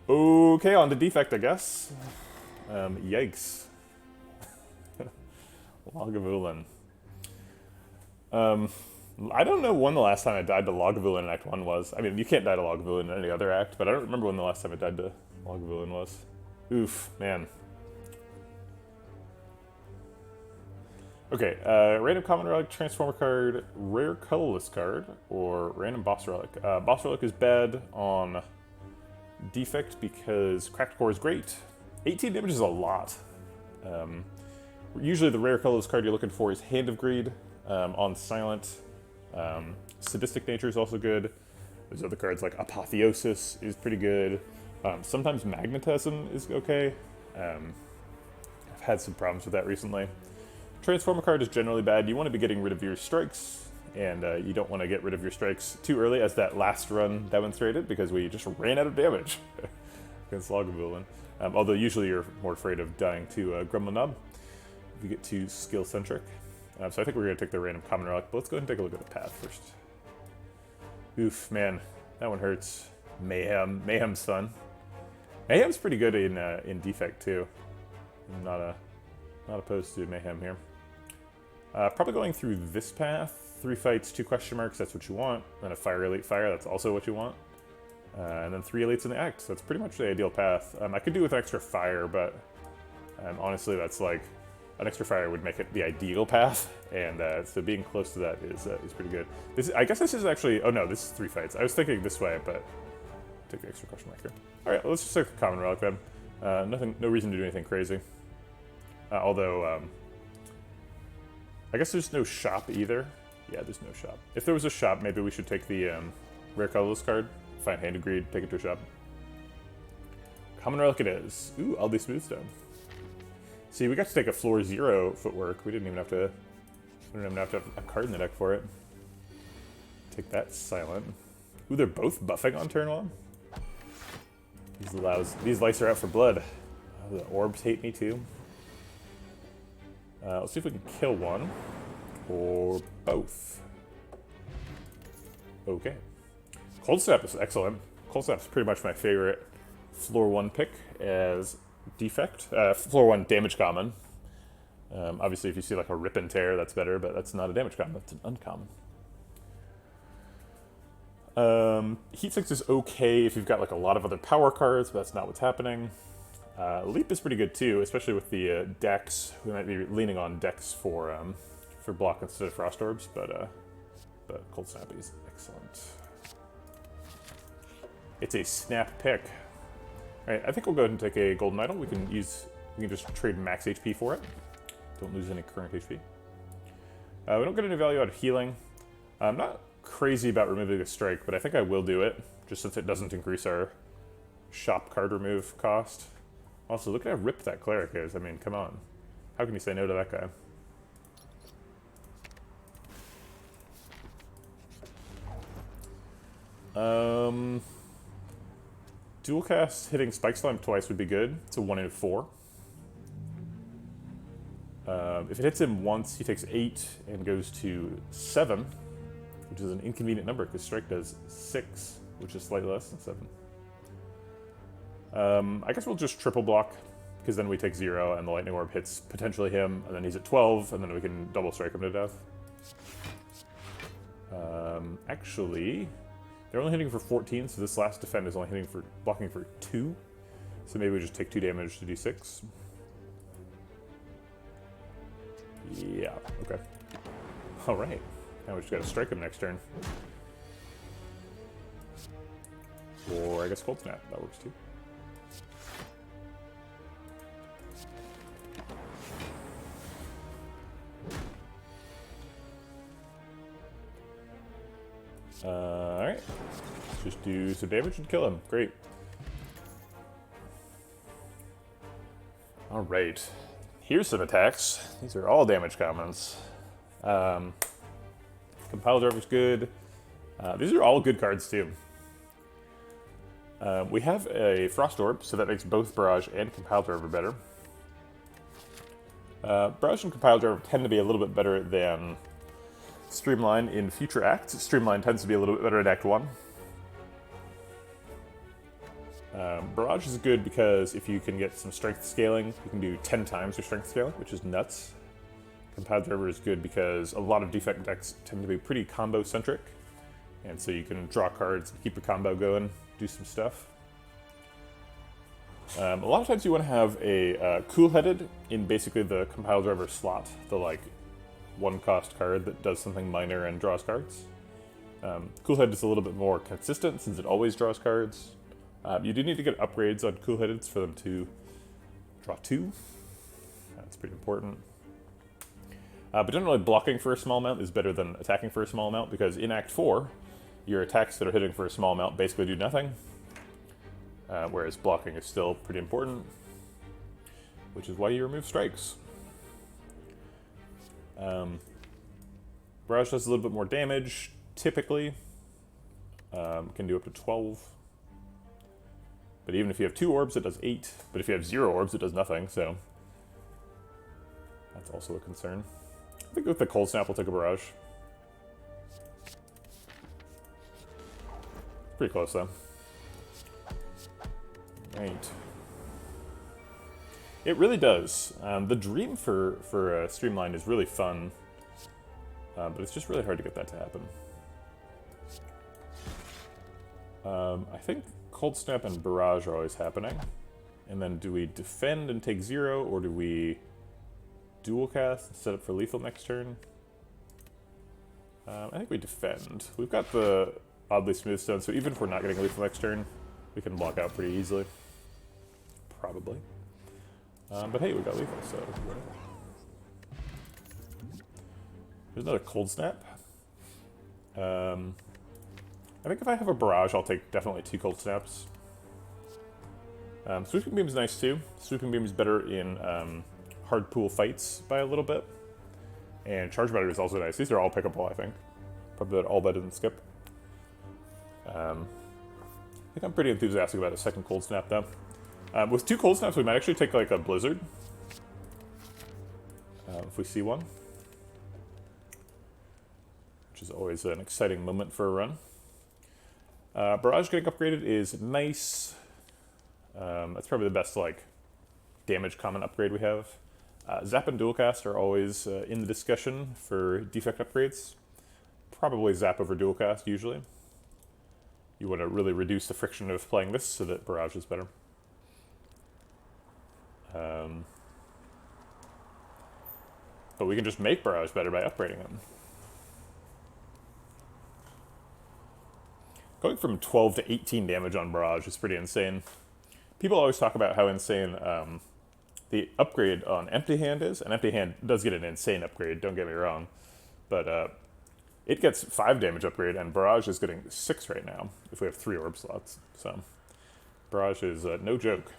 Okay, on to Defect, I guess. Yikes. Lagavulin. I don't know when the last time I died to Lagavulin in Act 1 was. I mean, you can't die to Lagavulin in any other act, but I don't remember when the last time I died to Lagavulin was. Oof, man. Okay, random common relic, transformer card, rare colorless card, or random boss relic. Boss relic is bad on Defect because cracked core is great. 18 damage is a lot. Usually the rare colorless card you're looking for is Hand of Greed on Silent. Sadistic Nature is also good. There's other cards like Apotheosis is pretty good. Sometimes Magnetism is okay. I've had some problems with that recently. Transformer card is generally bad. You want to be getting rid of your strikes, and you don't want to get rid of your strikes too early, as that last run demonstrated, because we just ran out of damage against Lagavulin. Although usually you're more afraid of dying to Gremlin Knob if you get too skill-centric. So I think we're going to take the random common relic, but let's go ahead and take a look at the path first. Oof, man, that one hurts. Mayhem. Mayhem's fun. Mayhem's pretty good in Defect, too. I'm not opposed to Mayhem here. Probably going through this path. 3 fights, 2 question marks, that's what you want. Then a Fire Elite Fire, that's also what you want. And then 3 elites in the act, so that's pretty much the ideal path. I could do with extra fire, but honestly that's like, an extra fire would make it the ideal path, and so being close to that is pretty good. I guess this is actually, oh no, this is 3 fights. I was thinking this way, but take the extra question mark here. Alright, let's just take the common relic then. No reason to do anything crazy. Although, I guess there's no shop either. Yeah, there's no shop. If there was a shop, maybe we should take the rare colorless card, find Hand of Greed, take it to a shop. Common relic it is. Ooh, Aldi Smoothstone. See, we got to take a floor 0 footwork. We didn't even have to have a card in the deck for it. Take that Silent. Ooh, they're both buffing on turn 1. These lights are out for blood. Oh, the orbs hate me too. Let's see if we can kill one. Or both. Okay. Cold Snap is excellent. Cold Snap is pretty much my favorite floor 1 pick as Defect. Floor 1 damage common. Obviously if you see like a Rip and Tear, that's better, but that's not a damage common, that's an uncommon. Heat Sinks is okay if you've got like a lot of other power cards, but that's not what's happening. Leap is pretty good too, especially with the Dex. We might be leaning on Dex for block instead of Frost Orbs, but Cold Snap is excellent. It's a snap pick. Alright, I think we'll go ahead and take a Golden Idol. We can just trade max HP for it. Don't lose any current HP. We don't get any value out of healing. I'm not crazy about removing a strike, but I think I will do it, just since it doesn't increase our shop card remove cost. Also, look at how ripped that cleric is. I mean, come on. How can you say no to that guy? Dual cast hitting Spike Slime twice would be good. It's a 1 in 4. If it hits him once, he takes 8 and goes to 7, which is an inconvenient number because Strike does 6, which is slightly less than 7. I guess we'll just triple block, because then we take 0 and the Lightning Orb hits potentially him, and then he's at 12, and then we can double strike him to death. Actually, they're only hitting for 14, so this last defend is only blocking for 2. So maybe we just take 2 damage to do 6. Yeah, okay. Alright, now we just gotta strike him next turn. Or I guess Cold Snap, that works too. Alright, just do some damage and kill him. Great. Alright, here's some attacks. These are all damage commons. Compile Driver's good. These are all good cards too. We have a Frost Orb, so that makes both Barrage and Compile Driver better. Barrage and Compile Driver tend to be a little bit better than Streamline in future acts. Streamline tends to be a little bit better at Act 1. Barrage is good because if you can get some strength scaling, you can do 10 times your strength scaling, which is nuts. Compiled Driver is good because a lot of Defect decks tend to be pretty combo-centric, and so you can draw cards, keep your combo going, do some stuff. A lot of times you want to have a Cool-Headed in basically the Compiled Driver slot, the like one-cost card that does something minor and draws cards. Cool-Headed is a little bit more consistent since it always draws cards. You do need to get upgrades on Cool-Headeds for them to draw 2. That's pretty important. But generally, blocking for a small amount is better than attacking for a small amount, because in Act 4, your attacks that are hitting for a small amount basically do nothing, whereas blocking is still pretty important, which is why you remove strikes. Barrage does a little bit more damage, typically. Can do up to 12. But even if you have 2 orbs, it does 8. But if you have 0 orbs, it does nothing, so that's also a concern. I think with the Cold Snap, we'll take a Barrage. Pretty close, though. Right. It really does. The Dream for Streamline is really fun, but it's just really hard to get that to happen. I think Cold Snap and Barrage are always happening. And then do we defend and take 0, or do we dual cast and set up for lethal next turn? I think we defend. We've got the oddly smooth stone, so even if we're not getting lethal next turn, we can block out pretty easily. Probably. But hey, we got lethal, so whatever. There's another Cold Snap. I think if I have a Barrage, I'll take definitely 2 Cold Snaps. Sweeping Beam is nice too. Sweeping Beam is better in hard pool fights by a little bit. And Charge Battery is also nice. These are all pickable, I think. Probably all better than Skip. I think I'm pretty enthusiastic about a second Cold Snap though. With 2 Cold Snaps, we might actually take like a Blizzard. If we see one. Which is always an exciting moment for a run. Barrage getting upgraded is nice. That's probably the best like damage common upgrade we have. Zap and Dual Cast are always in the discussion for Defect upgrades. Probably Zap over Dual Cast usually. You want to really reduce the friction of playing this so that Barrage is better. But we can just make Barrage better by upgrading them. Going from 12 to 18 damage on Barrage is pretty insane. People always talk about how insane the upgrade on Empty Hand is, and Empty Hand does get an insane upgrade, don't get me wrong. But it gets 5 damage upgrade, and Barrage is getting 6 right now, if we have 3 orb slots. So, Barrage is no joke.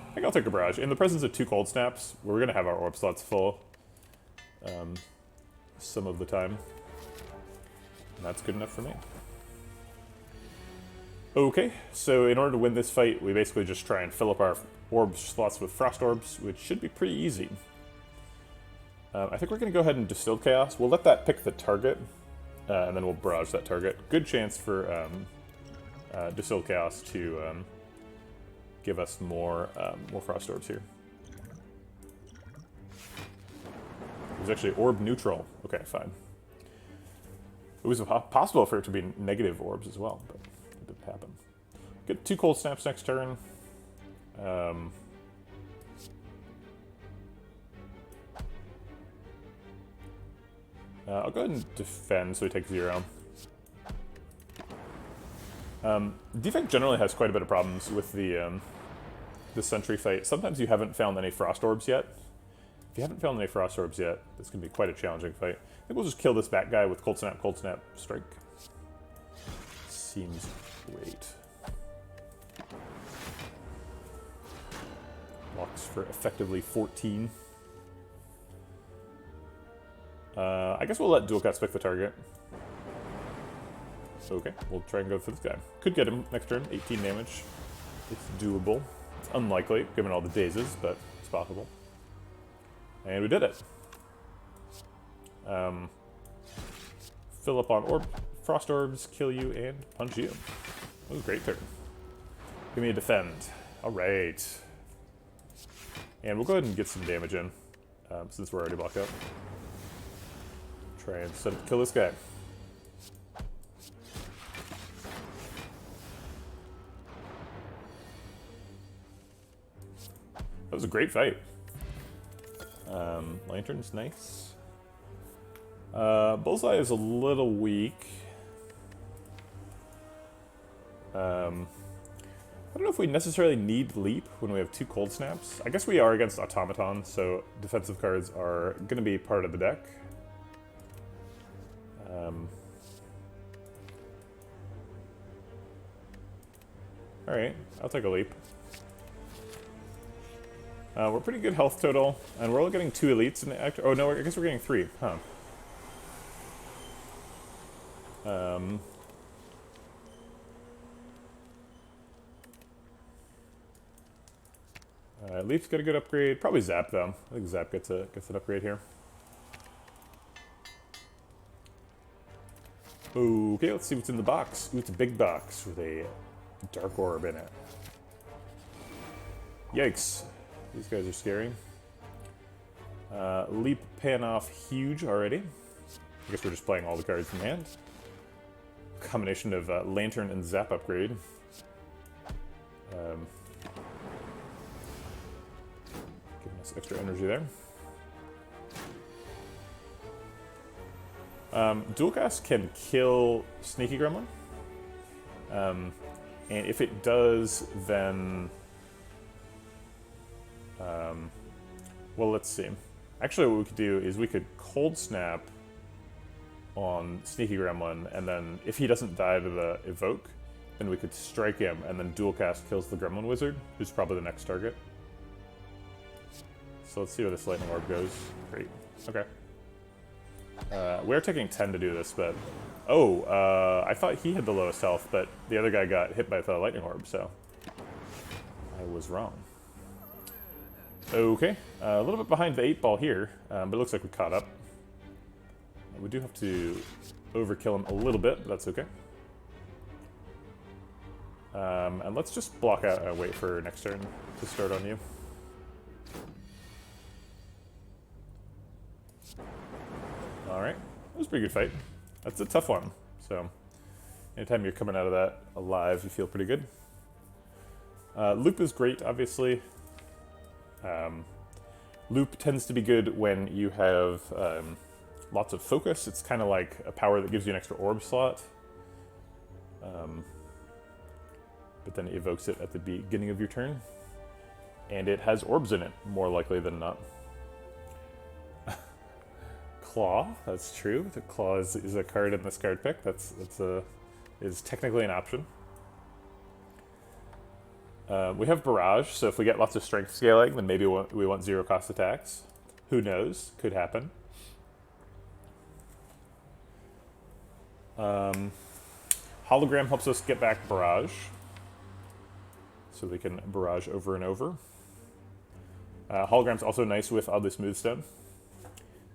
I think I'll take a Barrage. In the presence of 2 Cold Snaps, we're going to have our orb slots full some of the time. And that's good enough for me. Okay, so in order to win this fight, we basically just try and fill up our orb slots with Frost Orbs, which should be pretty easy. I think we're going to go ahead and Distilled Chaos. We'll let that pick the target, and then we'll Barrage that target. Good chance for Distilled Chaos to give us more Frost Orbs here. It was actually Orb Neutral. Okay, fine. It was possible for it to be negative orbs as well, but it didn't happen. Get 2 Cold Snaps next turn. I'll go ahead and defend, so we take 0. Defect generally has quite a bit of problems with the Sentry fight. Sometimes you haven't found any Frost Orbs yet. If you haven't found any Frost Orbs yet, this can be quite a challenging fight. I think we'll just kill this bat guy with Cold Snap, Strike. Seems great. Blocks for effectively 14. I guess we'll let Dual Cast pick the target. Okay, we'll try and go for this guy. Could get him next turn, 18 damage. It's doable. It's unlikely, given all the dazes, but it's possible. And we did it. Fill up on Frost Orbs, kill you, and punch you. That was a great turn. Give me a defend. Alright. And we'll go ahead and get some damage in, since we're already blocked out. Try and set up to kill this guy. That was a great fight. Lantern's nice. Bullseye is a little weak. I don't know if we necessarily need Leap when we have 2 Cold Snaps. I guess we are against Automaton, so defensive cards are going to be part of the deck. Alright, I'll take a Leap. We're pretty good health total, and we're only getting 2 elites in the act. Oh no, I guess we're getting 3, huh? Leaf's got a good upgrade. Probably Zap though. I think Zap gets an upgrade here. Okay, let's see what's in the box. Ooh, it's a big box with a Dark Orb in it. Yikes. These guys are scary. Leap pan off huge already. I guess we're just playing all the cards in hand. Combination of Lantern and Zap upgrade. Giving us extra energy there. Dualcast can kill Sneaky Gremlin. And if it does, then... well, let's see. Actually, what we could do is we could Cold Snap on Sneaky Gremlin, and then if he doesn't die to the Evoke, then we could strike him, and then Dualcast kills the Gremlin Wizard, who's probably the next target. So let's see where this Lightning Orb goes. Great. Okay. We're taking 10 to do this, but... Oh, I thought he had the lowest health, but the other guy got hit by the Lightning Orb, so... I was wrong. Okay, a little bit behind the 8 ball here, but it looks like we caught up. We do have to overkill him a little bit, but that's okay. And let's just block out and wait for next turn to start on you. Alright, that was a pretty good fight. That's a tough one, so anytime you're coming out of that alive, you feel pretty good. Loop is great, obviously. Loop tends to be good when you have lots of focus. It's kind of like a power that gives you an extra orb slot. But then it evokes it at the beginning of your turn. And it has orbs in it, more likely than not. Claw, that's true. The Claw is a card in this card pick. Is technically an option. We have Barrage, so if we get lots of strength scaling, then maybe we want 0 cost attacks. Who knows? Could happen. Hologram helps us get back Barrage, so we can Barrage over and over. Hologram's also nice with Oddly Smooth Stone.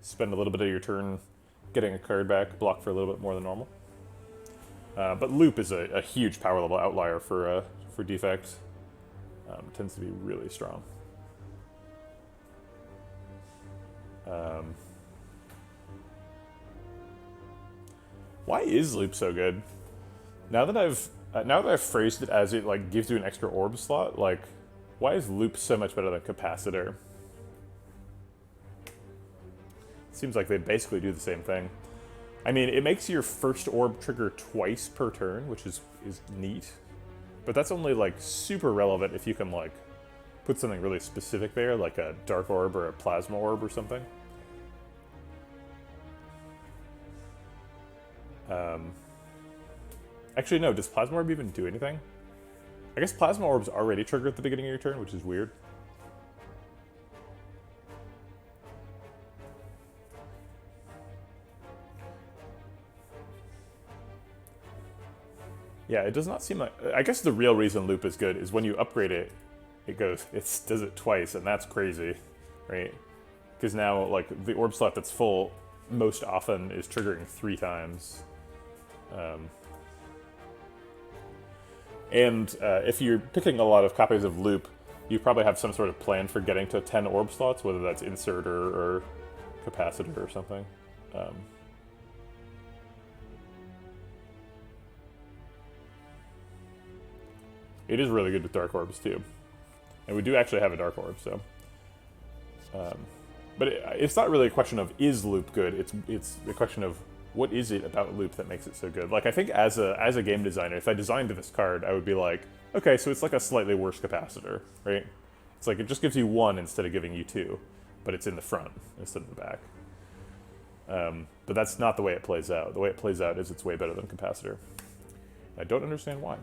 Spend a little bit of your turn getting a card back, block for a little bit more than normal. But Loop is a huge power level outlier for Defect. Tends to be really strong. Why is Loop so good? Now that I've phrased it as it like gives you an extra orb slot, like why is Loop so much better than Capacitor? Seems like they basically do the same thing. I mean, it makes your first orb trigger twice per turn, which is neat. But that's only like super relevant if you can like put something really specific there, like a Dark Orb or a Plasma Orb or something. Actually, no, does Plasma Orb even do anything? I guess Plasma Orbs already trigger at the beginning of your turn, which is weird. Yeah, it does not seem like... I guess the real reason Loop is good is when you upgrade it, it does it twice, and that's crazy, right? Because now, like, the orb slot that's full most often is triggering 3 times. And if you're picking a lot of copies of Loop, you probably have some sort of plan for getting to 10 orb slots, whether that's insert or capacitor or something. It is really good with dark orbs too, and we do actually have a dark orb. So, but it's not really a question of is Loop good. It's a question of what is it about Loop that makes it so good. Like I think as a game designer, if I designed this card, I would be like, okay, so it's like a slightly worse capacitor, right? It's like it just gives you 1 instead of giving you 2, but it's in the front instead of the back. But that's not the way it plays out. The way it plays out is it's way better than capacitor. I don't understand why.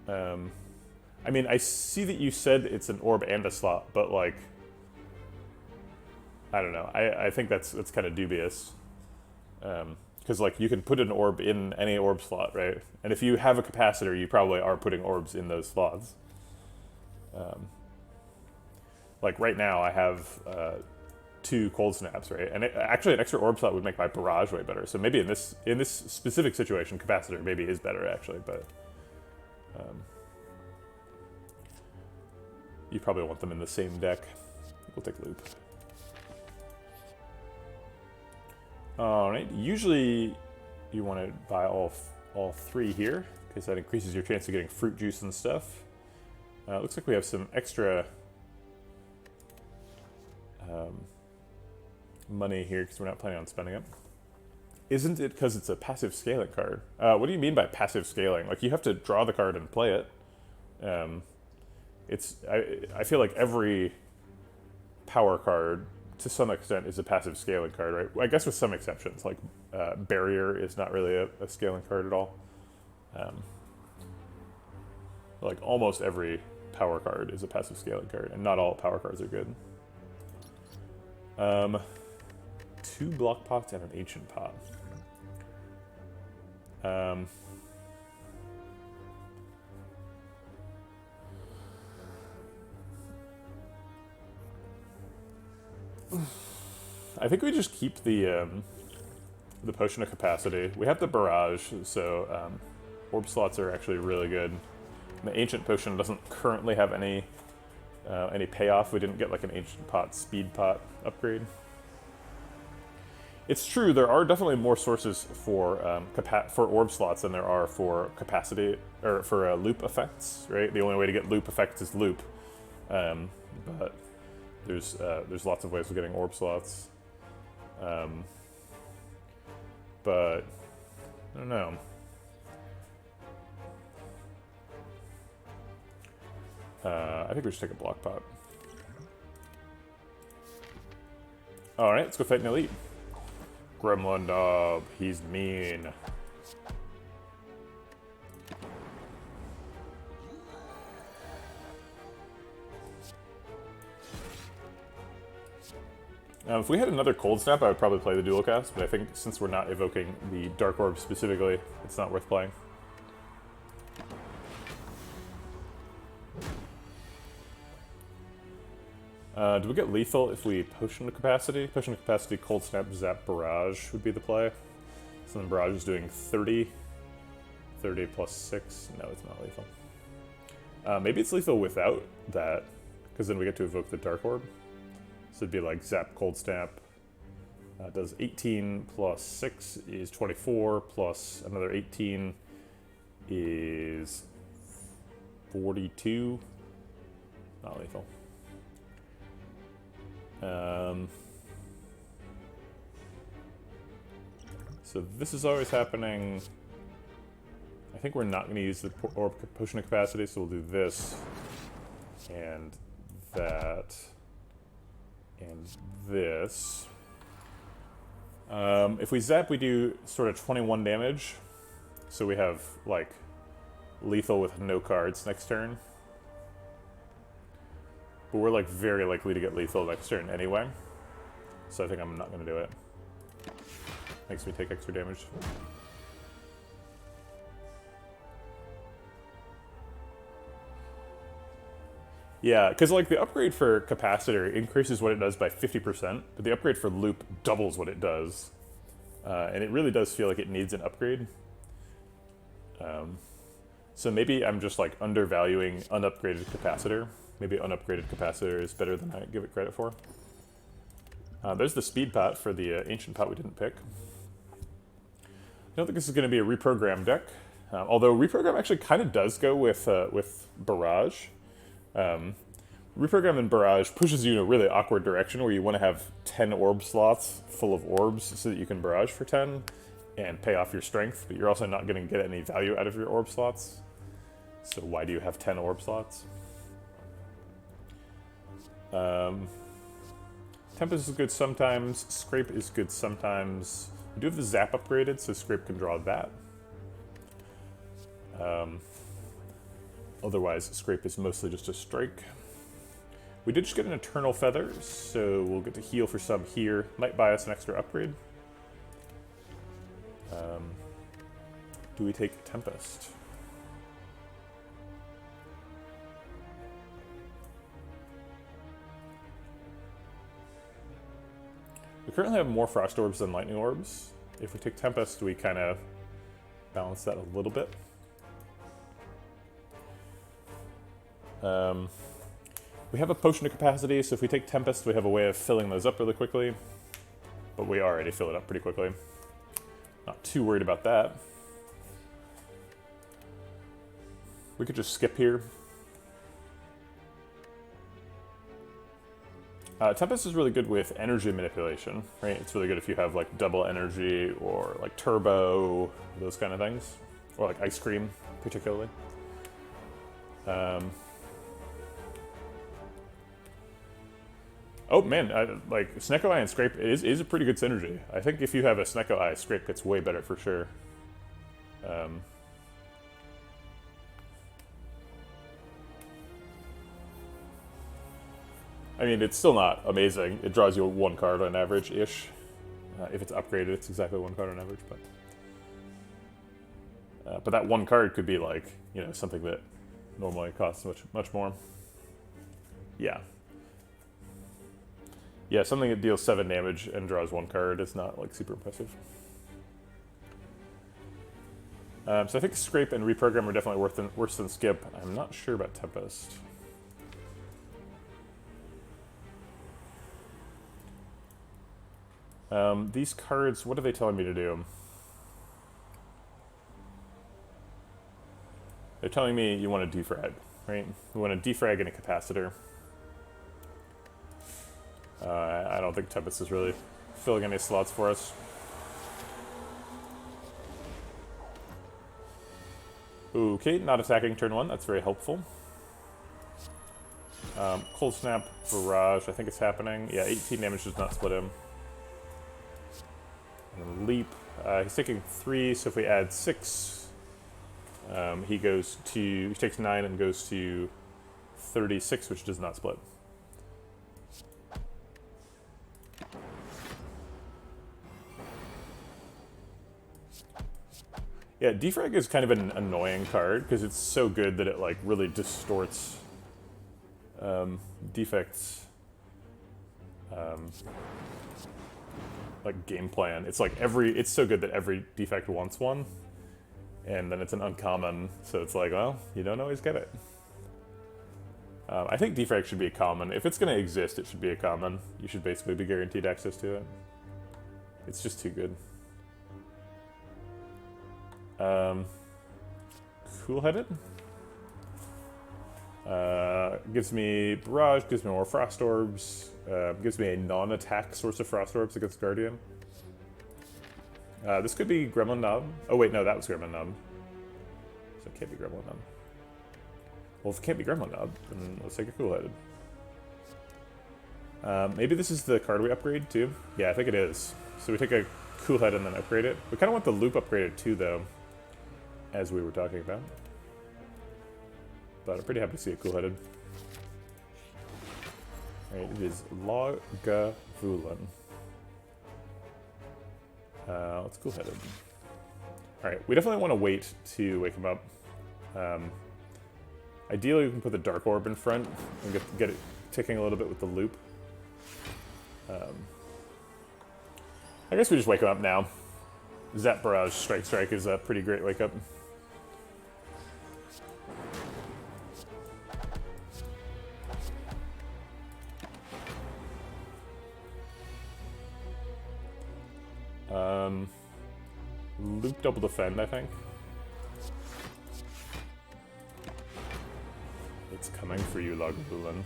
I mean, I see that you said it's an orb and a slot, but like, I don't know. I think that's kind of dubious. Because like you can put an orb in any orb slot, right? And if you have a capacitor, you probably are putting orbs in those slots. Like right now, I have 2 cold snaps, right? And actually, an extra orb slot would make my barrage way better. So maybe in this specific situation, capacitor maybe is better actually, but. You probably want them in the same deck. We'll take Loop. Alright, usually you want to buy all 3 here, because that increases your chance of getting fruit juice and stuff. Looks like we have some extra money here, because we're not planning on spending it. Isn't it because it's a passive scaling card? What do you mean by passive scaling? Like, you have to draw the card and play it. I feel like every power card, to some extent, is a passive scaling card, right? I guess with some exceptions, like Barrier is not really a scaling card at all. Like, almost every power card is a passive scaling card, and not all power cards are good. 2 block pots and an ancient pot. I think we just keep the potion of capacity. We have the barrage, so orb slots are actually really good. And the ancient potion doesn't currently have any payoff. We didn't get like an ancient pot speed pot upgrade. It's true, there are definitely more sources for orb slots than there are for capacity, or for loop effects, right? The only way to get loop effects is loop. But there's lots of ways of getting orb slots. But, I don't know. I think we should take a block pot. Alright, let's go fight an elite. Gremlin Dog, he's mean. If we had another Cold Snap, I would probably play the Dual Cast, but I think since we're not evoking the Dark Orb specifically, it's not worth playing. Do we get lethal if we Potion of Capacity? Potion of Capacity, Cold Snap, Zap, Barrage would be the play. So then Barrage is doing 30. 30 plus 6. No, it's not lethal. Maybe it's lethal without that, because then we get to evoke the Dark Orb. So it'd be like Zap, Cold Snap. Does 18 plus 6 is 24, plus another 18 is 42. Not lethal. So this is always happening. I think we're not going to use the Potion of Capacity, so we'll do this, and that, and this. If we zap, we do sort of 21 damage, so we have, like, lethal with no cards next turn. But we're, like, very likely to get lethal next turn anyway, so I think I'm not going to do it. Makes me take extra damage. Yeah, because like the upgrade for Capacitor increases what it does by 50%, but the upgrade for Loop doubles what it does. And it really does feel like it needs an upgrade. So maybe I'm just like undervaluing unupgraded capacitor. Maybe unupgraded capacitor is better than I give it credit for. There's the speed pot for the ancient pot we didn't pick. I don't think this is going to be a reprogram deck, although reprogram actually kind of does go with barrage. Reprogram and barrage pushes you in a really awkward direction where you want to have 10 orb slots full of orbs so that you can barrage for 10 and pay off your strength, but you're also not going to get any value out of your orb slots. So why do you have 10 orb slots? Tempest is good sometimes. Scrape is good sometimes. We do have the Zap upgraded, so Scrape can draw that. Otherwise, Scrape is mostly just a strike. We did just get an Eternal Feather, so we'll get to heal for some here. Might buy us an extra upgrade. Do we take Tempest? We currently have more Frost Orbs than Lightning Orbs. If we take Tempest, we kind of balance that a little bit. We have a Potion of Capacity, so if we take Tempest, we have a way of filling those up really quickly. But we already fill it up pretty quickly. Not too worried about that. We could just skip here. Tempest is really good with energy manipulation, right? It's really good if you have like double energy or like turbo, those kind of things. Or like ice cream, particularly. Oh man, like Snecko Eye and Scrape is a pretty good synergy. I think if you have a Snecko Eye, Scrape gets way better for sure. I mean, it's still not amazing. It draws you one card on average-ish. If it's upgraded, it's exactly one card on average, but that one card could be like, you know, something that normally costs much more. Yeah. Yeah, something that deals 7 damage and draws one card is not like super impressive. So I think Scrape and Reprogram are definitely worse than Skip. I'm not sure about Tempest. These cards, what are they telling me to do? They're telling me you want to defrag, right? You want to defrag in a capacitor. I don't think Tempest is really filling any slots for us. Okay, not attacking turn 1, that's very helpful. Cold Snap, Barrage, I think it's happening. Yeah, 18 damage does not split him. And then Leap, he's taking 3, so if we add 6, he takes 9 and goes to 36, which does not split. Yeah, Defrag is kind of an annoying card because it's so good that it like really distorts Defect's like game plan. It's like it's so good that every Defect wants one, and then it's an uncommon, so it's like, well, you don't always get it. I think Defrag should be a common. If it's going to exist, it should be a common. You should basically be guaranteed access to it. It's just too good. Cool-headed. Gives me Barrage, gives me more Frost Orbs, gives me a non-attack source of Frost Orbs against Guardian. This could be Gremlin Knob. Oh wait, no, that was Gremlin Knob. So it can't be Gremlin Knob. Well, if it can't be Gremlin Knob, then let's take a Cool-headed. Maybe this is the card we upgrade too? Yeah, I think it is. So we take a Cool-head and then upgrade it. We kind of want the loop upgraded too, though, as we were talking about. But I'm pretty happy to see it Cool-headed. Alright, it is Lagavulin. Let's Cool-headed. Alright, we definitely want to wait to wake him up. Ideally, we can put the Dark Orb in front and get it ticking a little bit with the loop. I guess we just wake him up now. Zap Barrage Strike is a pretty great wake up. Loop double defend, I think. It's coming for you, Lagavulin.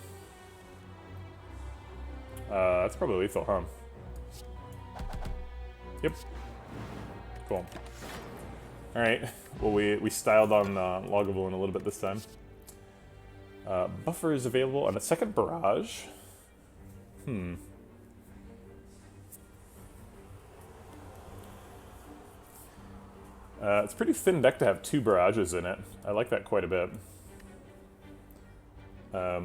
That's probably lethal, huh? Yep. Cool. Alright, well we styled on Lagavulin a little bit this time. Buffer is available on a second barrage. It's a pretty thin deck to have 2 barrages in it. I like that quite a bit. I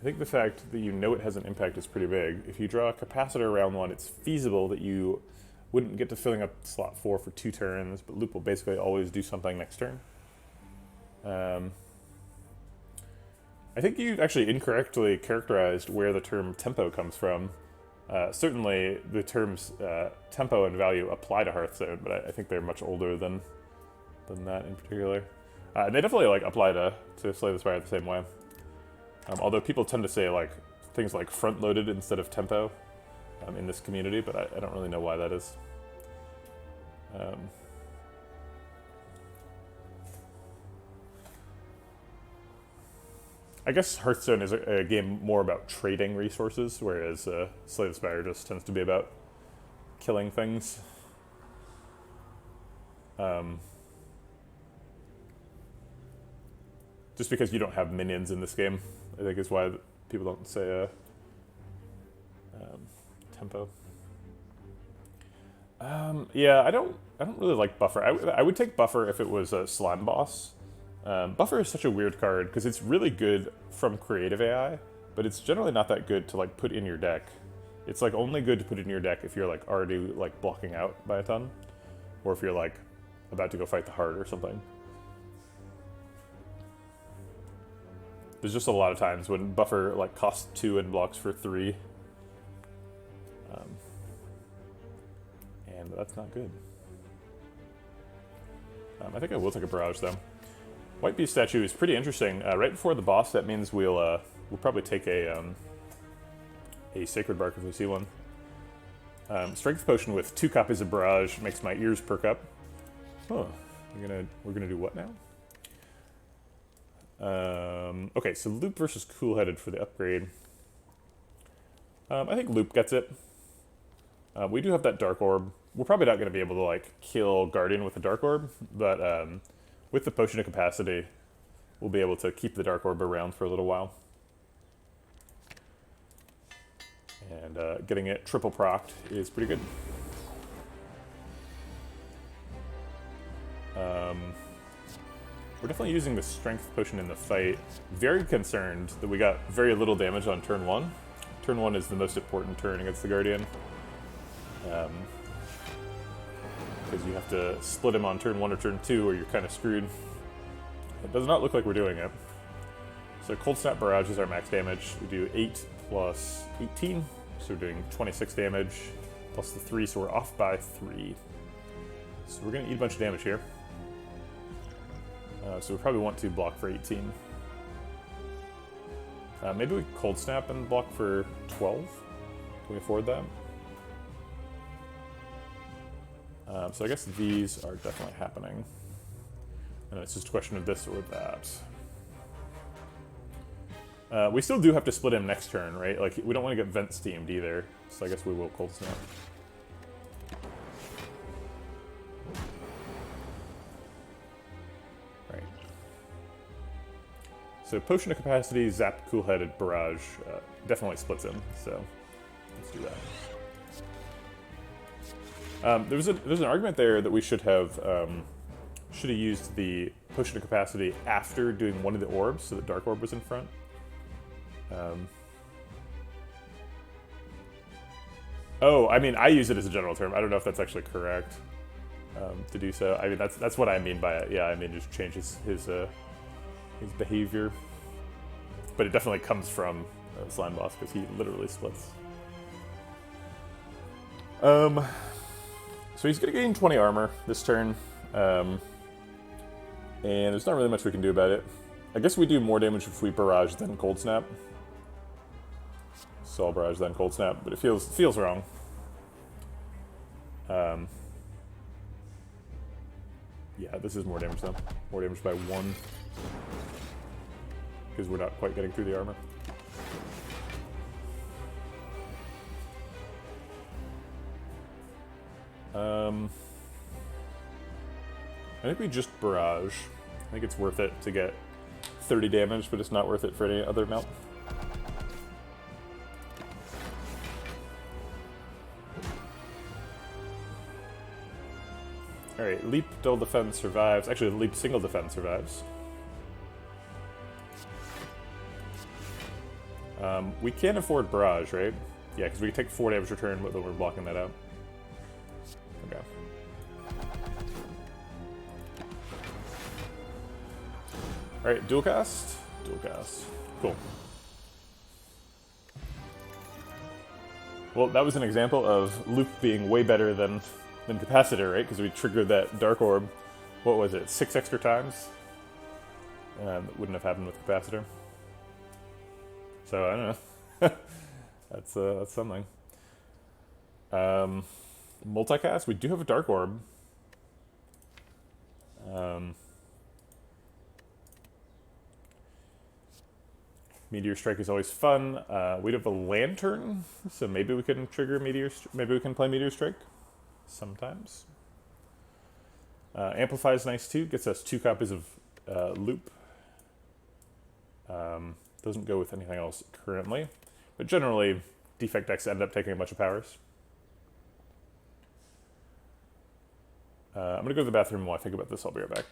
think the fact that you know it has an impact is pretty big. If you draw a capacitor round 1, it's feasible that you wouldn't get to filling up slot 4 for 2 turns, but Loop will basically always do something next turn. I think you actually incorrectly characterized where the term tempo comes from. Certainly the terms tempo and value apply to Hearthstone, but I think they're much older than that in particular. And they definitely like apply to Slay the Spire the same way. Although people tend to say like things like front-loaded instead of tempo in this community, but I don't really know why that is. I guess Hearthstone is a game more about trading resources, whereas Slay the Spire just tends to be about killing things. Just because you don't have minions in this game, I think is why people don't say tempo. Yeah, I don't really like Buffer. I would take Buffer if it was a Slime Boss. Buffer is such a weird card because it's really good from creative AI, but it's generally not that good to like put in your deck. It's like only good to put in your deck if you're like already like blocking out by a ton, or if you're like about to go fight the Heart or something. There's just a lot of times when Buffer like costs 2 and blocks for 3. And that's not good. I think I will take a barrage though. White Beast statue is pretty interesting. Right before the boss, that means we'll probably take a Sacred Bark if we see one. Strength Potion with 2 copies of barrage makes my ears perk up. Huh. We're gonna do what now? Okay, so Loop versus Cool-Headed for the upgrade. I think Loop gets it. We do have that Dark Orb. We're probably not going to be able to like kill Guardian with the Dark Orb, but with the Potion of Capacity, we'll be able to keep the Dark Orb around for a little while. And getting it triple procced is pretty good. We're definitely using the Strength Potion in the fight. Very concerned that we got very little damage on turn 1. Turn 1 is the most important turn against the Guardian. Because you have to split him on turn 1 or turn 2 or you're kind of screwed. It does not look like we're doing it. So Cold Snap Barrage is our max damage. We do 8 plus 18, so we're doing 26 damage, plus the 3, so we're off by 3. So we're going to eat a bunch of damage here. So we probably want to block for 18. Maybe we Cold Snap and block for 12? Can we afford that? So I guess these are definitely happening. And it's just a question of this or that. We still do have to split him next turn, right? Like, we don't want to get Vent Steamed either, so I guess we will Cold Snap. Right. So Potion of Capacity, Zap, Cool-Headed, Barrage definitely splits him, so let's do that. There's an argument there that we should have used the Potion of Capacity after doing one of the orbs, so that Dark Orb was in front. Oh, I mean, I use it as a general term. I don't know if that's actually correct to do so. I mean, that's what I mean by it. Yeah, I mean, just changes his behavior. But it definitely comes from Slime Boss because he literally splits. So he's going to gain 20 armor this turn, and there's not really much we can do about it. I guess we do more damage if we Barrage than Cold Snap. Soul Barrage, then Cold Snap, but it feels wrong. Yeah, this is more damage though. More damage by 1. Because we're not quite getting through the armor. I think we just Barrage. I think it's worth it to get 30 damage, but it's not worth it for any other amount. Alright, Leap Double Defense survives. Actually, Leap Single Defense survives. We can't afford Barrage, right? Yeah, because we take 4 damage return when we're blocking that out. Okay. Alright, dual cast? Dual cast. Cool. Well, that was an example of Loop being way better than Capacitor, right? Because we triggered that Dark Orb, what was it, 6 extra times? That wouldn't have happened with Capacitor. So, I don't know. That's something. Multicast, we do have a Dark Orb. Meteor Strike is always fun. We have a Lantern, so maybe we can trigger maybe we can play Meteor Strike sometimes. Amplify is nice too, gets us 2 copies of Loop. Doesn't go with anything else currently, but generally Defect decks end up taking a bunch of powers. I'm gonna go to the bathroom while I think about this. I'll be right back.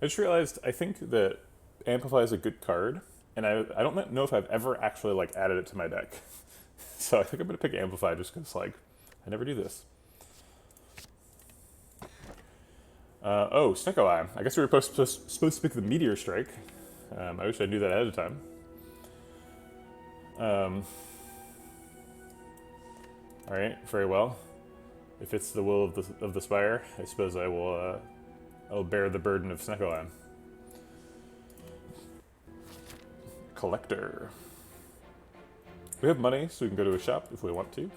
I just realized I think that Amplify is a good card, and I don't know if I've ever actually like added it to my deck. So I think I'm gonna pick Amplify just because like I never do this. Oh, Snecko Eye. I guess we were supposed to pick the Meteor Strike. I wish I knew that ahead of time. All right, very well. If it's the will of the Spire, I suppose I'll bear the burden of Snecko Eye. Collector. We have money, so we can go to a shop if we want to.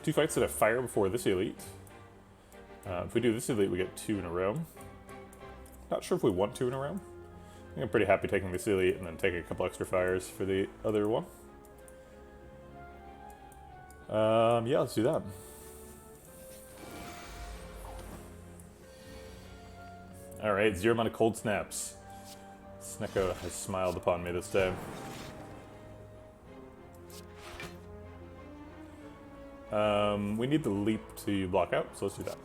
2 fights that have fire before this elite. If we do this elite, we get 2 in a row. Not sure if we want 2 in a row. I think I'm pretty happy taking this elite and then taking a couple extra fires for the other one. Yeah, let's do that. Alright, 0 amount of cold snaps. Snecko has smiled upon me this day. We need the leap to block out, so let's do that.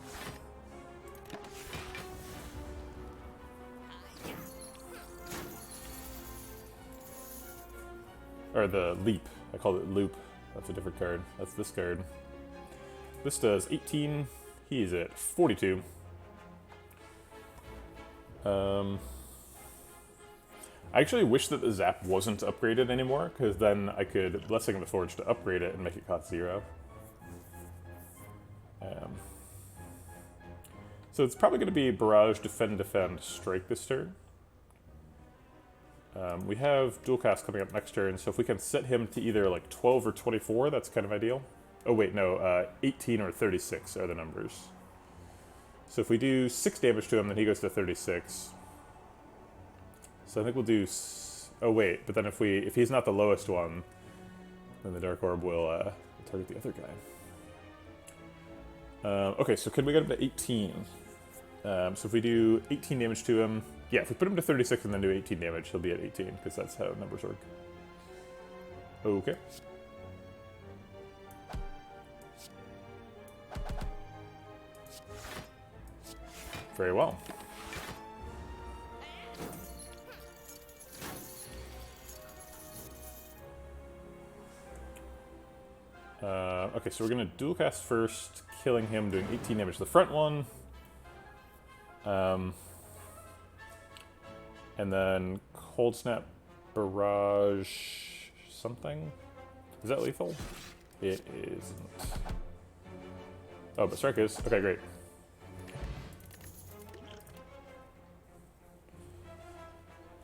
Or the leap. I called it loop. That's a different card. That's this card. This does 18. He's at 42. I actually wish that the Zap wasn't upgraded anymore, because then I could Blessing of the Forge to upgrade it and make it cost 0. So it's probably going to be Barrage, Defend, Defend, Strike this turn. We have Dual Cast coming up next turn, so if we can set him to either like 12 or 24, that's kind of ideal. Oh wait, no, 18 or 36 are the numbers. So if we do 6 damage to him, then he goes to 36. So I think we'll do... Oh wait, but then if he's not the lowest one, then the Dark Orb will target the other guy. Okay, so can we get him to 18? So if we do 18 damage to him... Yeah, if we put him to 36 and then do 18 damage, he'll be at 18, because that's how numbers work. Okay. Very well. Okay, so we're going to dual cast first, killing him, doing 18 damage to the front one. And then Cold Snap, Barrage, something? Is that lethal? It isn't. Oh, but Strike is. Okay, great.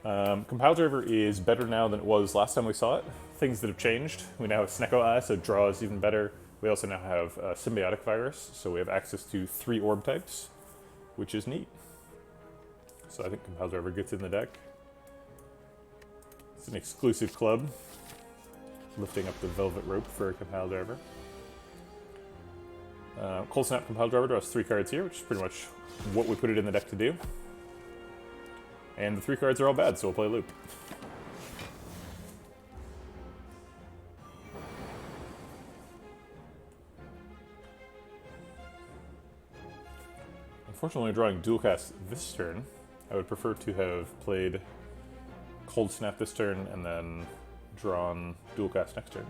Compile Driver is better now than it was last time we saw it. Things that have changed. We now have Snecko Eye, so draw is even better. We also now have Symbiotic Virus, so we have access to 3 orb types, which is neat. So I think Compile Driver gets in the deck. It's an exclusive club. Lifting up the velvet rope for Compile Driver. Cold Snap Compile Driver draws 3 cards here, which is pretty much what we put it in the deck to do. And the 3 cards are all bad, so we'll play Loop. Unfortunately, drawing Dual Cast this turn. I would prefer to have played Cold Snap this turn and then drawn Dual Cast next turn.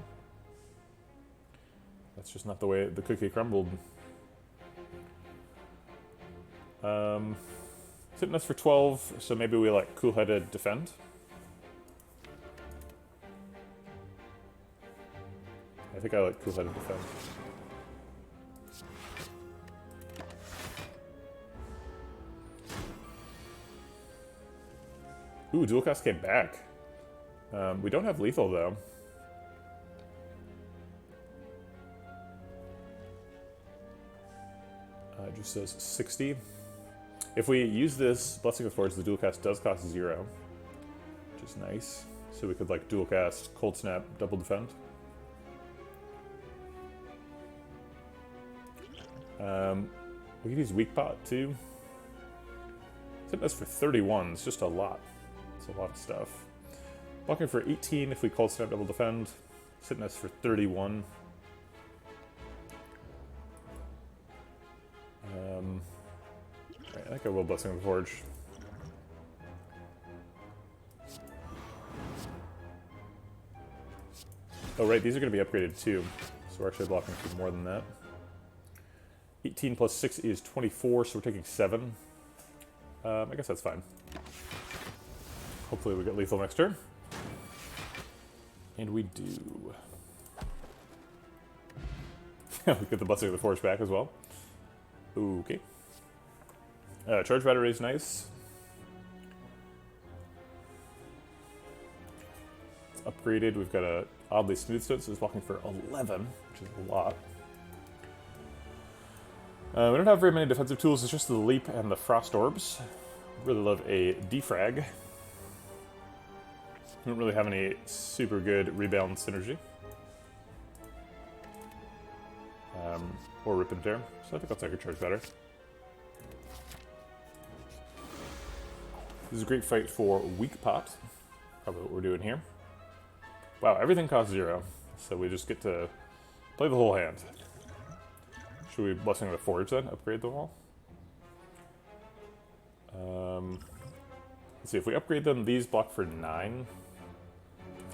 That's just not the way the cookie crumbled. Hitting us for 12, so maybe we like Cool-Headed Defend. I think I like Cool-Headed Defend. Ooh, Dual Cast came back. We don't have lethal though. It just says 60. If we use this Blessing of the Forge, the Dual Cast does cost 0, which is nice. So we could like Dual Cast, Cold Snap, Double Defend. We could use Weak Pot too. It's hitting us for 31, it's just a lot. It's a lot of stuff. Blocking for 18 if we Cold Snap, Double Defend. It's hitting us for 31. Right, I think I will Blessing of the Forge. Oh right, these are going to be upgraded too, so we're actually blocking for more than that. 18 plus 6 is 24, so we're taking 7. I guess that's fine. Hopefully we get lethal next turn. And we do. We get the Blessing of the Forge back as well. Okay. Charge battery is nice. It's upgraded. We've got a oddly smooth stone, so it's walking for 11, which is a lot. We don't have very many defensive tools. It's just the leap and the frost orbs. Really love a defrag. Don't really have any super good rebound synergy. Or rip and tear. So I think I'll take a charge better. This is a great fight for weak pot. Probably what we're doing here. Wow, everything costs 0. So we just get to play the whole hand. Should we Blessing of the Forge then? Upgrade them all? Let's see, if we upgrade them, these block for 9.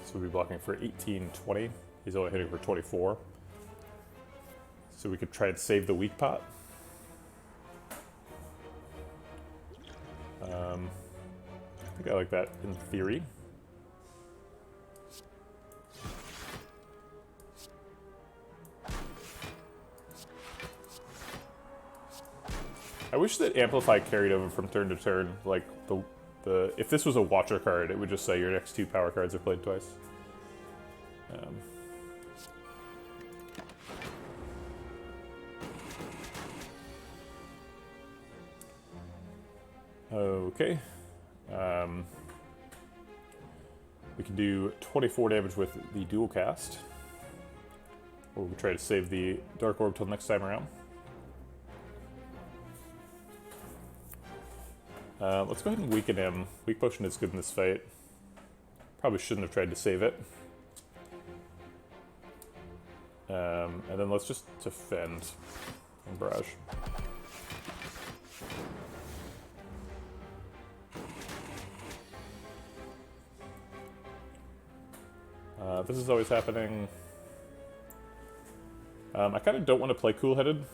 So we'll be blocking for 18, 20. He's only hitting for 24. So we could try and save the weak pot. I think I like that in theory. I wish that Amplify carried over from turn to turn. Like if this was a Watcher card, it would just say your next 2 power cards are played twice. Okay. We can do 24 damage with the dual cast. Or we'll try to save the Dark Orb till next time around. Let's go ahead and weaken him. Weak Potion is good in this fight. Probably shouldn't have tried to save it. And then let's just defend and barrage. This is always happening. I kind of don't want to play Cool-Headed.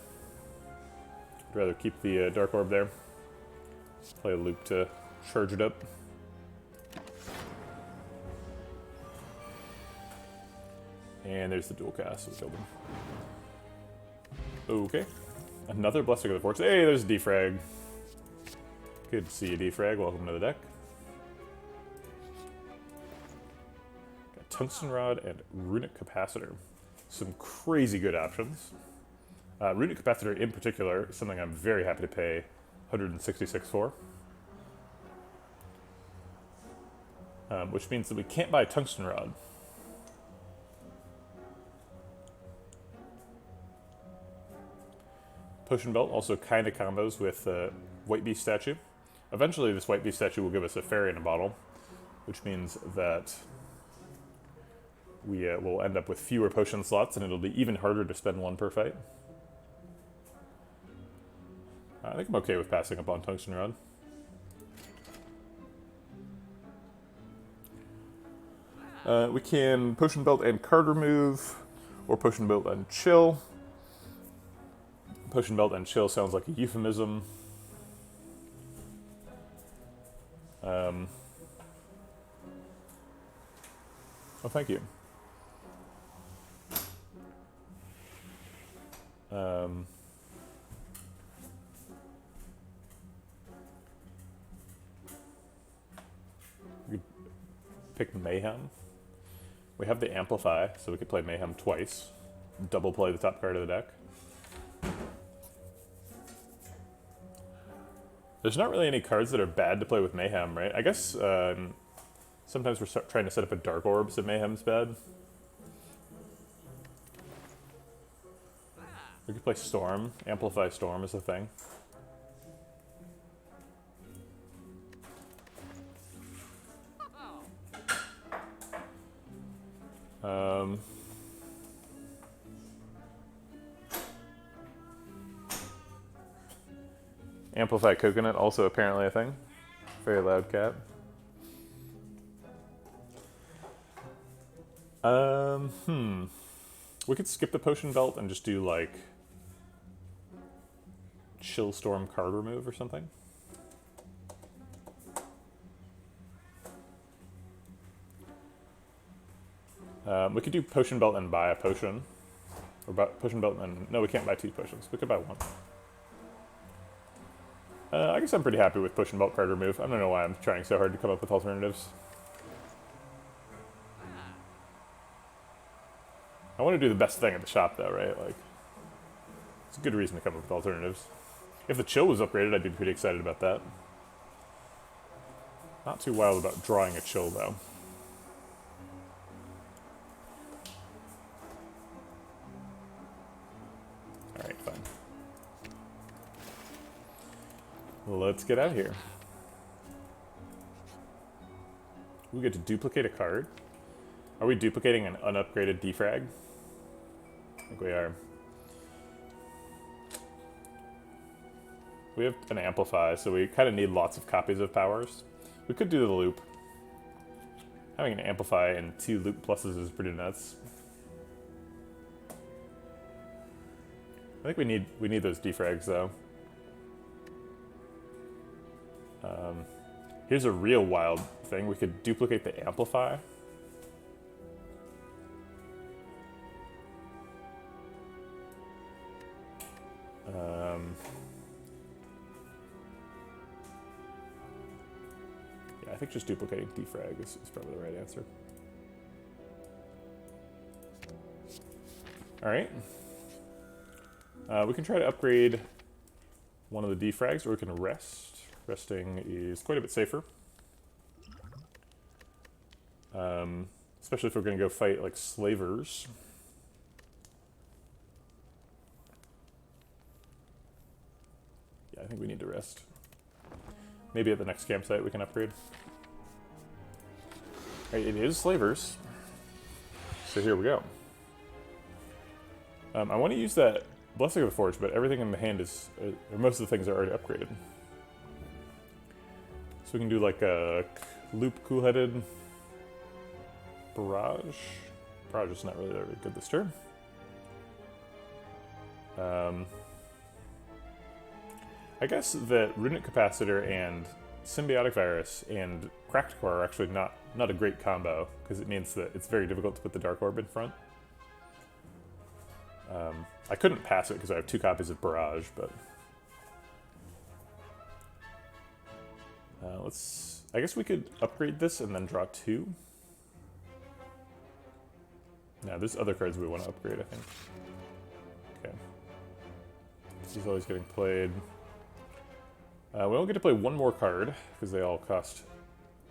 I'd rather keep the Dark Orb there. Play a loop to charge it up. And there's the dual cast, so we killed him. Okay. Another Blessing of the Forge. Hey, there's a defrag. Good to see you, defrag. Welcome to the deck. Got Tungsten Rod and Runic Capacitor. Some crazy good options. Runic Capacitor in particular is something I'm very happy to pay 166 for. Which means that we can't buy Tungsten Rod. Potion Belt also kind of combos with White Beast Statue. Eventually this White Beast Statue will give us a fairy in a bottle, which means that we will end up with fewer potion slots and it'll be even harder to spend 1 per fight. I think I'm okay with passing up on Tungsten Rod. We can Potion Belt and Card Remove, or Potion Belt and Chill. Potion Belt and Chill sounds like a euphemism. Oh, thank you. We could pick Mayhem. We have the Amplify, so we could play Mayhem twice. Double play the top card of the deck. There's not really any cards that are bad to play with Mayhem, right? I guess sometimes we're trying to set up a Dark Orb, so Mayhem's bad. We could play Storm. Amplify Storm is a thing. Amplify Coconut, also apparently a thing. Very loud cat. We could skip the Potion Belt and just do like Chill Storm card remove or something. We could do Potion Belt and buy a potion. Or Potion Belt and... No, we can't buy 2 potions. We could buy 1. I guess I'm pretty happy with Potion Belt card remove. I don't know why I'm trying so hard to come up with alternatives. I want to do the best thing at the shop though, right? Like, it's a good reason to come up with alternatives. If the chill was upgraded, I'd be pretty excited about that. Not too wild about drawing a chill though. Alright, fine. Let's get out of here. We get to duplicate a card. Are we duplicating an unupgraded defrag? I think we are. We have an amplify, so we kind of need lots of copies of powers. We could do the loop. Having an amplify and 2 loop pluses is pretty nuts. I think we need those defrags though. Here's a real wild thing. We could duplicate the amplify. Yeah, I think just duplicating defrag is probably the right answer. All right. We can try to upgrade one of the defrags, or we can rest. Resting is quite a bit safer. Especially if we're going to go fight like slavers. Yeah, I think we need to rest. Maybe at the next campsite we can upgrade. Right, it is slavers. So here we go. I want to use that Blessing of the Forge, but everything in the hand is, or most of the things are already upgraded. So we can do like a loop cool-headed barrage. Barrage is not really very good this turn. I guess that Runic Capacitor and Symbiotic Virus and Cracked Core are actually not a great combo, because it means that it's very difficult to put the Dark Orb in front. I couldn't pass it because I have 2 copies of Barrage, but... I guess we could upgrade this and then draw 2. No, there's other cards we want to upgrade, I think. Okay. This is always getting played. We only get to play 1 more card, because they all cost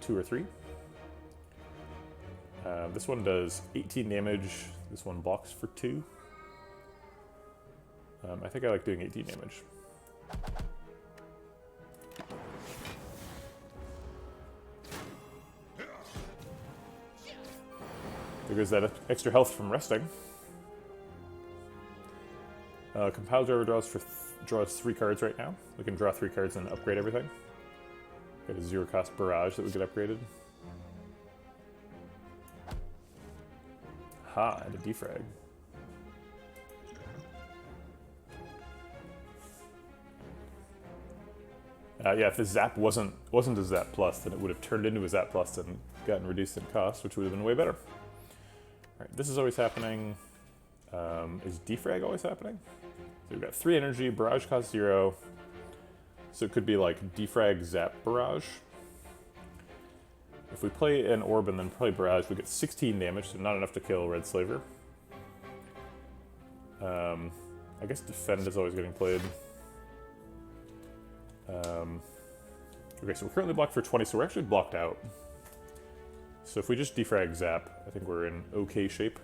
2 or 3. This one does 18 damage. This one blocks for 2. I think I like doing 18 damage. There goes that extra health from resting. Compile Driver draws 3 cards right now. We can draw 3 cards and upgrade everything. Got a 0-cost Barrage that we get upgraded. Ha, and a defrag. Yeah, if the Zap wasn't a Zap Plus, then it would have turned into a Zap Plus and gotten reduced in cost, which would have been way better. Alright, this is always happening. Is Defrag always happening? So we've got 3 energy, Barrage costs 0. So it could be like Defrag, Zap, Barrage. If we play an Orb and then play Barrage, we get 16 damage, so not enough to kill Red Slaver. I guess Defend is always getting played. Okay, so we're currently blocked for 20, so we're actually blocked out. So if we just defrag Zap, I think we're in okay shape.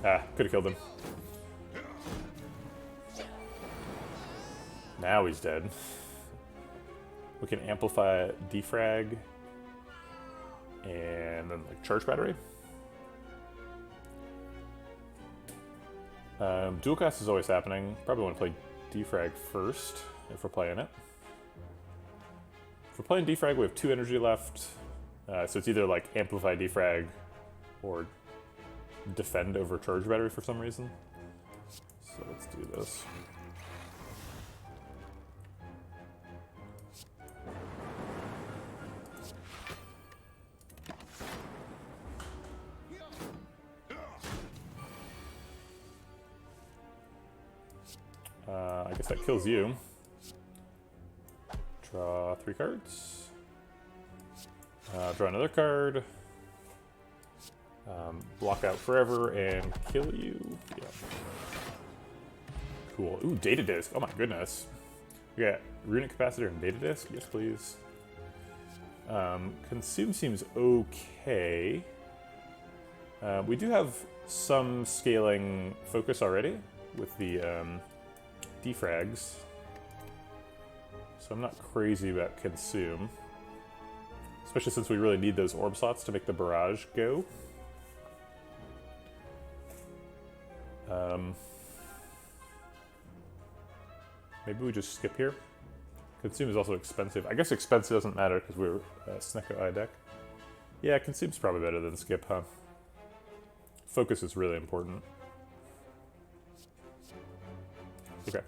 Ah, could have killed him. Now he's dead. We can amplify defrag and then like charge battery. Dual cast is always happening. Probably want to play Defrag first if we're playing it. If we're playing Defrag, we have 2 energy left. So it's either like Amplify Defrag or Defend over Charge Battery for some reason. So let's do this. I guess that kills you. Draw 3 cards. Draw another card. Block out forever and kill you. Yeah. Cool. Ooh, data disk. Oh my goodness. We got runic capacitor and data disk. Yes, please. Consume seems okay. We do have some scaling focus already with the defrags. So I'm not crazy about consume. Especially since we really need those orb slots to make the barrage go. Maybe we just skip here. Consume is also expensive. I guess expensive doesn't matter because we're Snecko Eye deck. Yeah, consume's probably better than skip, huh? Focus is really important. Okay.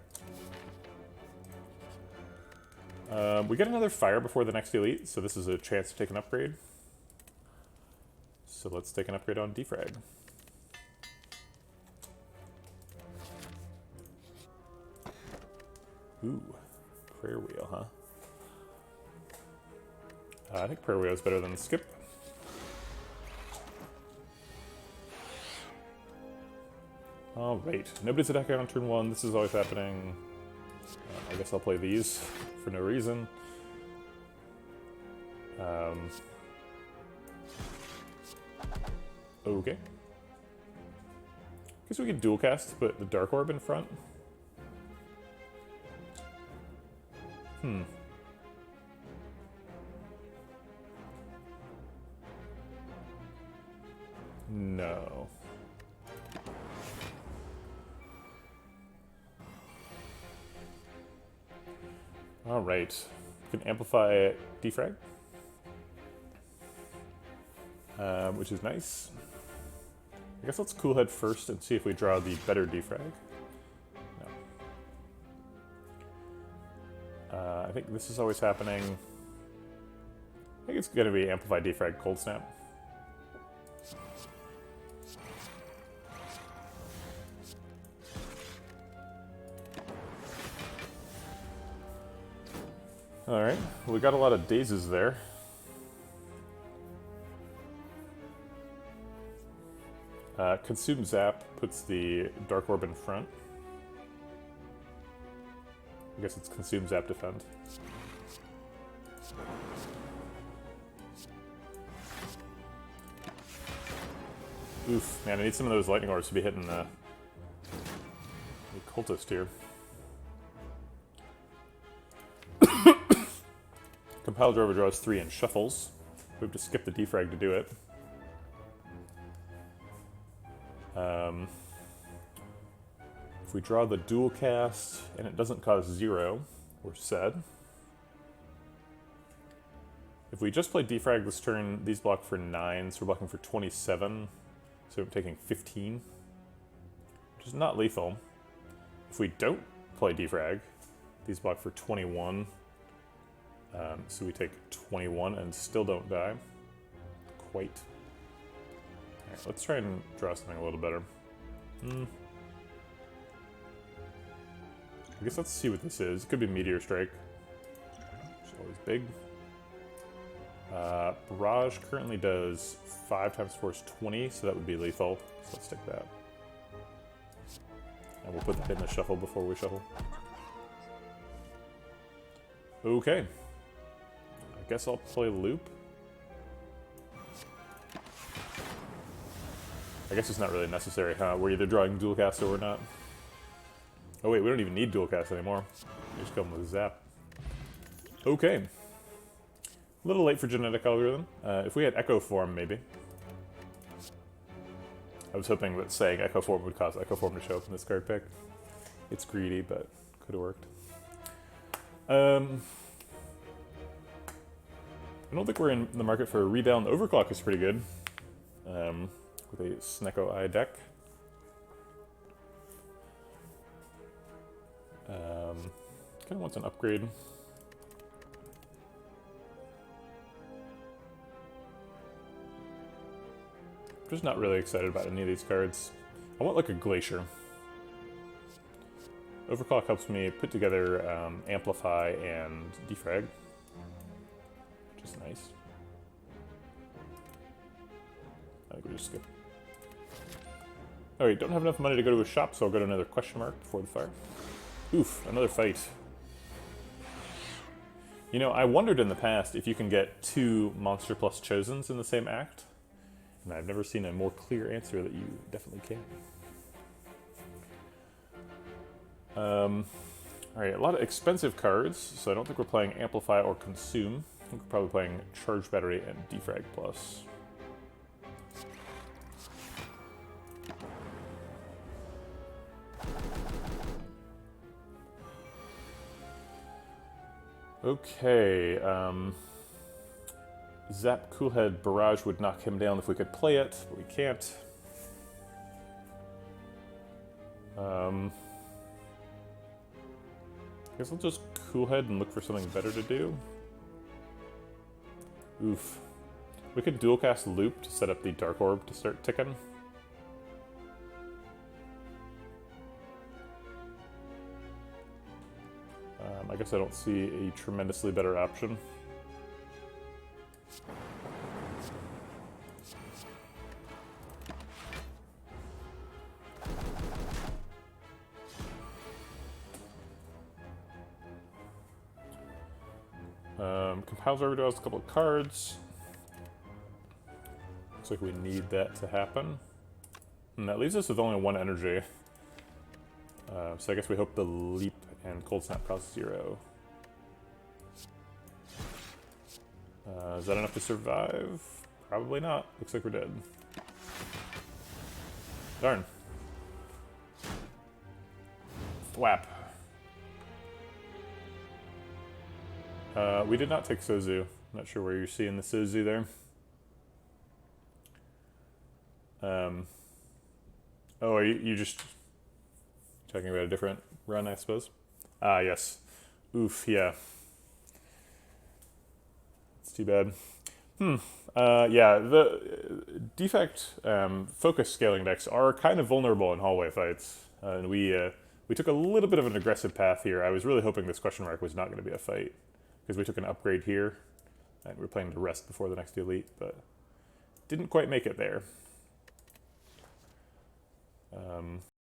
We get another fire before the next elite, so this is a chance to take an upgrade. So let's take an upgrade on Defrag. Ooh, Prayer Wheel, huh? I think Prayer Wheel is better than Skip. Alright, nobody's attacking on turn 1. This is always happening. I guess I'll play these for no reason. Okay. Guess we could dual cast, but the Dark Orb in front. No. Alright. We can amplify Defrag. Which is nice. I guess let's Cool Head first and see if we draw the better Defrag. I think this is always happening. I think it's going to be Amplify Defrag Cold Snap. Alright, we got a lot of dazes there. Consume Zap puts the Dark Orb in front. I guess it's Consume Zap Defend. Oof, man, I need some of those lightning orbs to be hitting the cultist here. Compile Driver draws 3 and shuffles. We have to skip the defrag to do it. If we draw the dual cast and it doesn't cause 0, we're set. If we just play defrag this turn, these block for 9, so we're blocking for 27. So I'm taking 15, which is not lethal. If we don't play defrag, these block for 21. So we take 21 and still don't die. Quite. Alright, let's try and draw something a little better. I guess let's see what this is. It could be Meteor Strike. It's always big. Barrage currently does 5 times force 20, so that would be lethal. So let's take that. And we'll put that in the shuffle before we shuffle. Okay. I guess I'll play Loop. I guess it's not really necessary, huh? We're either drawing dual cast or we're not. Oh wait, we don't even need dual cast anymore. We just come with Zap. Okay. A little late for genetic algorithm. If we had Echo Form, maybe. I was hoping that saying Echo Form would cause Echo Form to show up in this card pick. It's greedy, but could have worked. I don't think we're in the market for a Rebound. Overclock is pretty good with a Snecko Eye deck. Kind of wants an upgrade. I'm just not really excited about any of these cards. I want like a Glacier. Overclock helps me put together Amplify and Defrag, which is nice. I think we just skip. Alright, don't have enough money to go to a shop, so I'll go to another question mark before the fire. Oof, another fight. You know, I wondered in the past if you can get 2 Monster plus Chosens in the same act, and I've never seen a more clear answer that you definitely can. Alright, a lot of expensive cards, so I don't think we're playing Amplify or Consume. I think we're probably playing Charge Battery and Defrag Plus. Okay, Zap Coolhead Barrage would knock him down if we could play it, but we can't. I guess I'll just Coolhead and look for something better to do. Oof. We could dual cast Loop to set up the Dark Orb to start ticking. I guess I don't see a tremendously better option. Compiles over to us a couple of cards. Looks like we need that to happen. And that leaves us with only 1 energy. So I guess we hope the Leap and Cold Snap costs 0. Is that enough to survive? Probably not. Looks like we're dead. Darn. Thwap. We did not take Sozu. Not sure where you're seeing the Sozu there. Oh, are you just talking about a different run, I suppose? Ah, yes. Oof, yeah. It's too bad. Yeah, the Defect focus scaling decks are kind of vulnerable in hallway fights. And we took a little bit of an aggressive path here. I was really hoping this question mark was not going to be a fight, because we took an upgrade here, and we're playing to rest before the next elite, but didn't quite make it there.